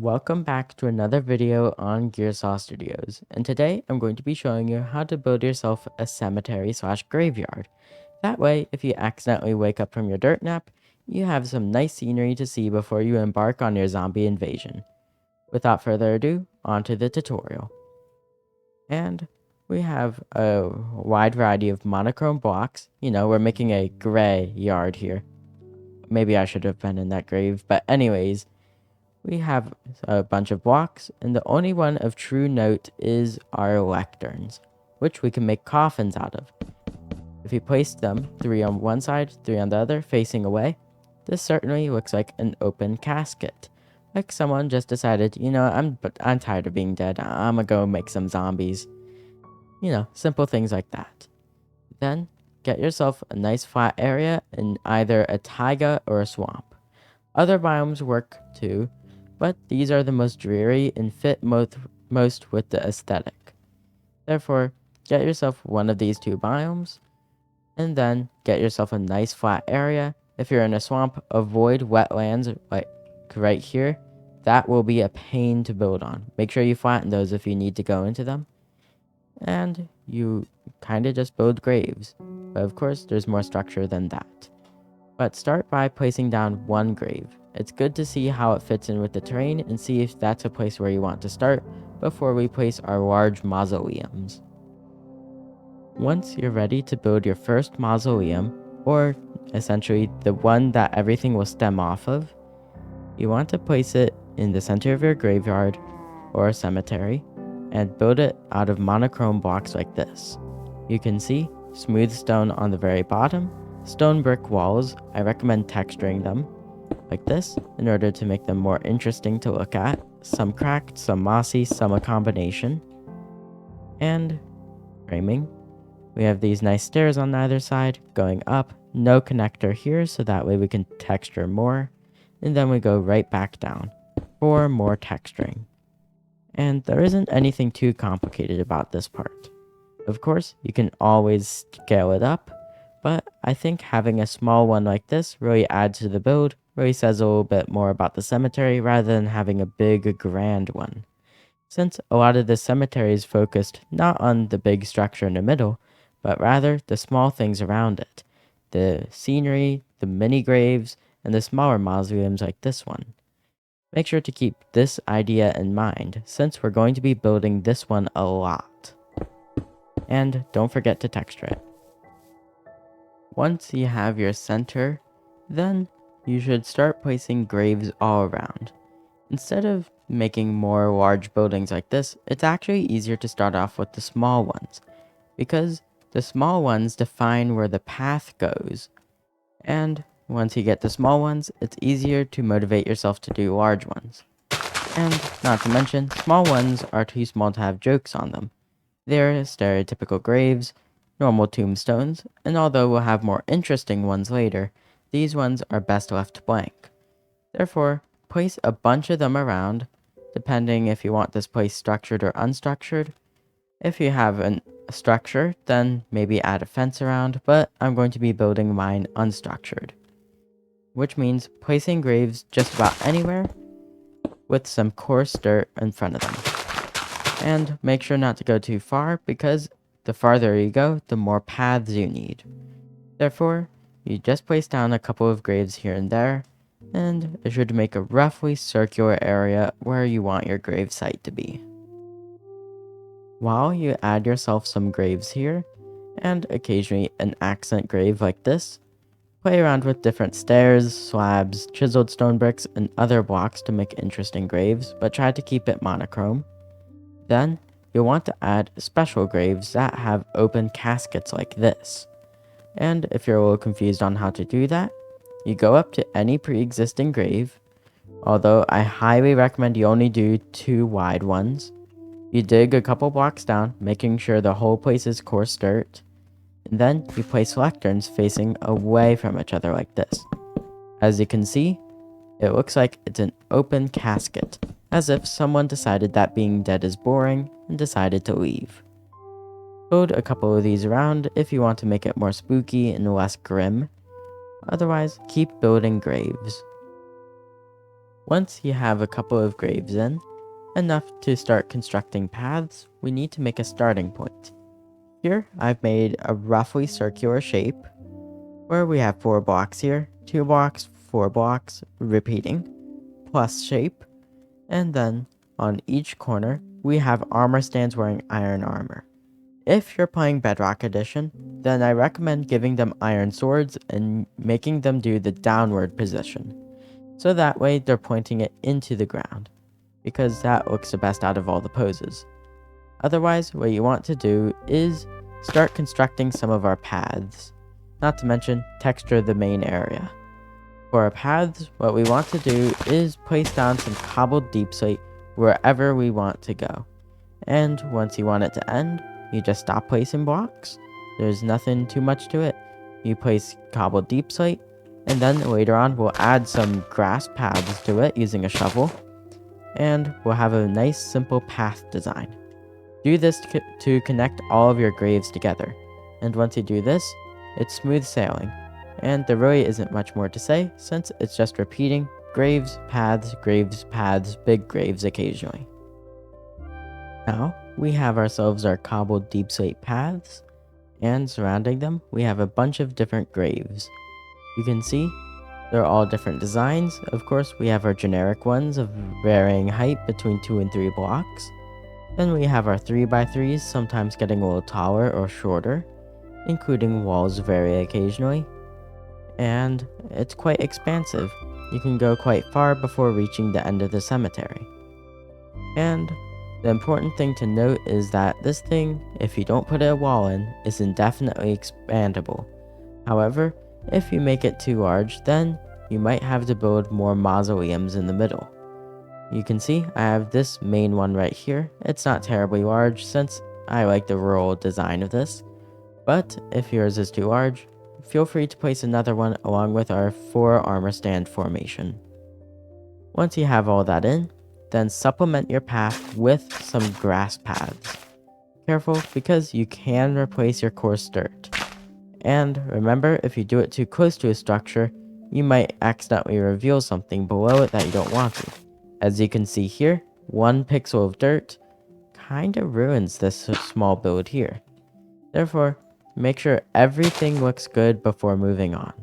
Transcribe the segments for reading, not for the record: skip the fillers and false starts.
Welcome back to another video on Gearsaw Studios, and today I'm going to be showing you how to build yourself a cemetery slash graveyard. That way, if you accidentally wake up from your dirt nap, you have some nice scenery to see before you embark on your zombie invasion. Without further ado, on to the tutorial. And we have a wide variety of monochrome blocks. We're making a gray yard here. Maybe I should have been in that grave, but anyways, we have a bunch of blocks, and the only one of true note is our lecterns, which we can make coffins out of. If you place them 3 on one side, 3 on the other, facing away, this certainly looks like an open casket. Like someone just decided, I'm tired of being dead, I'm gonna go make some zombies. Simple things like that. Then, get yourself a nice flat area in either a taiga or a swamp. Other biomes work too, but these are the most dreary and fit most with the aesthetic. Therefore, get yourself one of these 2 biomes, and then get yourself a nice flat area. If you're in a swamp, avoid wetlands like right here. That will be a pain to build on. Make sure you flatten those if you need to go into them. And you kind of just build graves. But of course, there's more structure than that. But start by placing down one grave. It's good to see how it fits in with the terrain and see if that's a place where you want to start before we place our large mausoleums. Once you're ready to build your first mausoleum, or essentially the one that everything will stem off of, you want to place it in the center of your graveyard or cemetery and build it out of monochrome blocks like this. You can see smooth stone on the very bottom, stone brick walls. I recommend texturing them like this in order to make them more interesting to look at. Some cracked, some mossy, some a combination. And framing. We have these nice stairs on either side going up. No connector here, so that way we can texture more. And then we go right back down for more texturing. And there isn't anything too complicated about this part. Of course, you can always scale it up, but I think having a small one like this really adds to the build, really says a little bit more about the cemetery rather than having a big, grand one. Since a lot of the cemetery is focused not on the big structure in the middle, but rather the small things around it. The scenery, the mini graves, and the smaller mausoleums like this one. Make sure to keep this idea in mind, since we're going to be building this one a lot. And don't forget to texture it. Once you have your center, then you should start placing graves all around. Instead of making more large buildings like this, it's actually easier to start off with the small ones, because the small ones define where the path goes. And once you get the small ones, it's easier to motivate yourself to do large ones. And not to mention, small ones are too small to have jokes on them. They're stereotypical graves, normal tombstones, and although we'll have more interesting ones later, these ones are best left blank. Therefore, place a bunch of them around, depending if you want this place structured or unstructured. If you have a structure, then maybe add a fence around, but I'm going to be building mine unstructured. Which means placing graves just about anywhere with some coarse dirt in front of them. And make sure not to go too far, because the farther you go, the more paths you need. Therefore, you just place down a couple of graves here and there, and it should make a roughly circular area where you want your grave site to be. While you add yourself some graves here, and occasionally an accent grave like this, play around with different stairs, slabs, chiseled stone bricks, and other blocks to make interesting graves, but try to keep it monochrome. Then, you'll want to add special graves that have open caskets like this. And if you're a little confused on how to do that, you go up to any pre-existing grave, although I highly recommend you only do 2 wide ones. You dig a couple blocks down, making sure the whole place is coarse dirt, and then you place lecterns facing away from each other like this. As you can see, it looks like it's an open casket, as if someone decided that being dead is boring and decided to leave. Build a couple of these around if you want to make it more spooky and less grim. Otherwise, keep building graves. Once you have a couple of graves in, enough to start constructing paths, we need to make a starting point. Here, I've made a roughly circular shape, where we have 4 blocks here, 2 blocks, 4 blocks, repeating, plus shape, and then on each corner, we have armor stands wearing iron armor. If you're playing Bedrock Edition, then I recommend giving them iron swords and making them do the downward position. So that way they're pointing it into the ground, because that looks the best out of all the poses. Otherwise, what you want to do is start constructing some of our paths, not to mention texture the main area. For our paths, what we want to do is place down some cobbled deep slate wherever we want to go. And once you want it to end, you just stop placing blocks. There's nothing too much to it. You place cobbled deep slate, and then later on we'll add some grass paths to it using a shovel, and we'll have a nice simple path design. Do this to connect all of your graves together, and once you do this, it's smooth sailing, and there really isn't much more to say since it's just repeating graves, paths, big graves occasionally. Now, we have ourselves our cobbled deep slate paths, and surrounding them, we have a bunch of different graves. You can see they're all different designs. Of course, we have our generic ones of varying height between 2 and 3 blocks. Then we have our 3x3s, sometimes getting a little taller or shorter, including walls vary occasionally. And it's quite expansive. You can go quite far before reaching the end of the cemetery. And the important thing to note is that this thing, if you don't put a wall in, is indefinitely expandable. However, if you make it too large, then you might have to build more mausoleums in the middle. You can see I have this main one right here. It's not terribly large since I like the rural design of this. But if yours is too large, feel free to place another one along with our 4 armor stand formation. Once you have all that in, then supplement your path with some grass paths. Careful, because you can replace your coarse dirt. And remember, if you do it too close to a structure, you might accidentally reveal something below it that you don't want to. As you can see here, 1 pixel of dirt kinda ruins this small build here. Therefore, make sure everything looks good before moving on.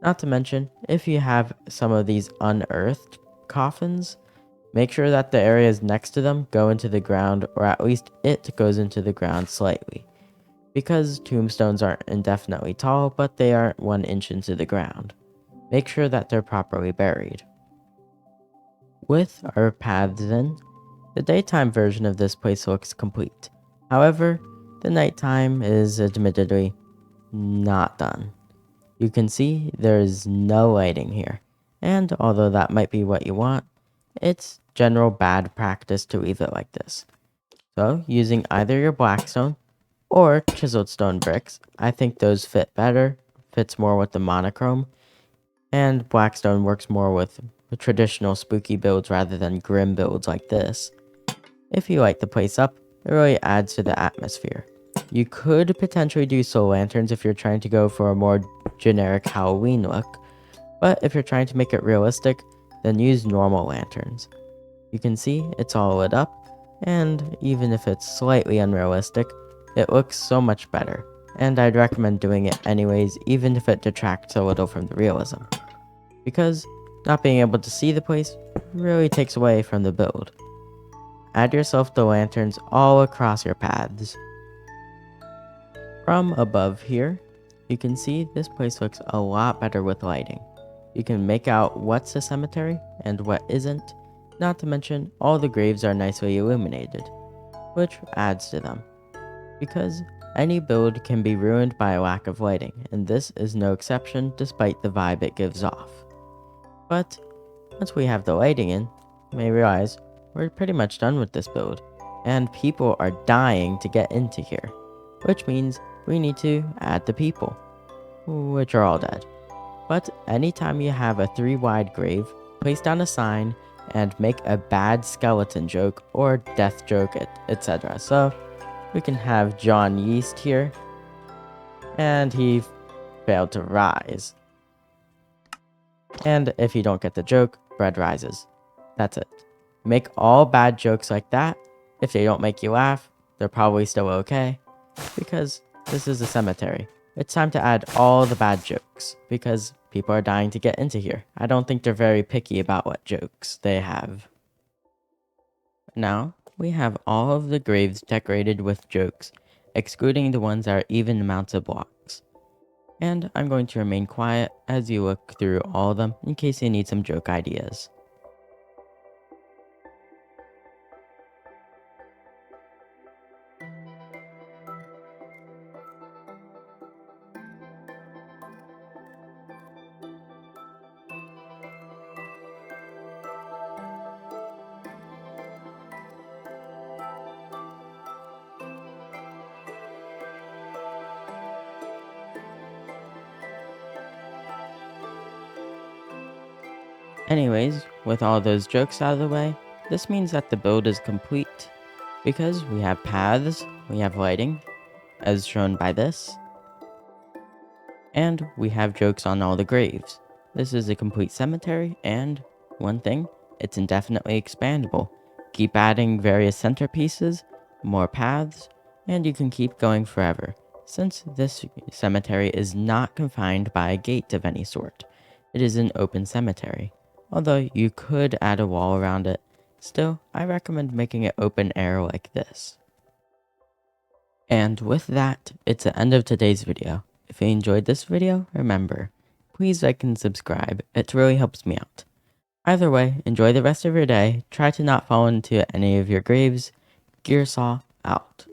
Not to mention, if you have some of these unearthed coffins, make sure that the areas next to them go into the ground, or at least it goes into the ground slightly. Because tombstones aren't indefinitely tall, but they aren't 1 inch into the ground. Make sure that they're properly buried. With our paths in, the daytime version of this place looks complete. However, the nighttime is admittedly not done. You can see there's no lighting here, and although that might be what you want, it's general bad practice to leave it like this. So, using either your blackstone or chiseled stone bricks, I think those fit better, fits more with the monochrome, and blackstone works more with traditional spooky builds rather than grim builds like this. If you light the place up, it really adds to the atmosphere. You could potentially do soul lanterns if you're trying to go for a more generic Halloween look, but if you're trying to make it realistic, then use normal lanterns. You can see it's all lit up, and even if it's slightly unrealistic, it looks so much better, and I'd recommend doing it anyways, even if it detracts a little from the realism. Because not being able to see the place really takes away from the build. Add yourself the lanterns all across your paths. From above here, you can see this place looks a lot better with lighting. You can make out what's a cemetery and what isn't, not to mention all the graves are nicely illuminated, which adds to them. Because any build can be ruined by a lack of lighting, and this is no exception despite the vibe it gives off. But once we have the lighting in, you may realize we're pretty much done with this build, and people are dying to get into here, which means we need to add the people, which are all dead. But anytime you have a 3-wide grave, place down a sign and make a bad skeleton joke or death joke, etc. So we can have John Yeast here, and he failed to rise. And if you don't get the joke, bread rises. That's it. Make all bad jokes like that. If they don't make you laugh, they're probably still okay, because this is a cemetery. It's time to add all the bad jokes, because people are dying to get into here. I don't think they're very picky about what jokes they have. Now, we have all of the graves decorated with jokes, excluding the ones that are even amounts of blocks. And I'm going to remain quiet as you look through all of them in case you need some joke ideas. Anyways, with all those jokes out of the way, this means that the build is complete because we have paths, we have lighting, as shown by this, and we have jokes on all the graves. This is a complete cemetery, and one thing, it's indefinitely expandable. Keep adding various centerpieces, more paths, and you can keep going forever, since this cemetery is not confined by a gate of any sort. It is an open cemetery. Although you could add a wall around it, still, I recommend making it open air like this. And with that, it's the end of today's video. If you enjoyed this video, remember, please like and subscribe, it really helps me out. Either way, enjoy the rest of your day, try to not fall into any of your graves. Gearsaw out.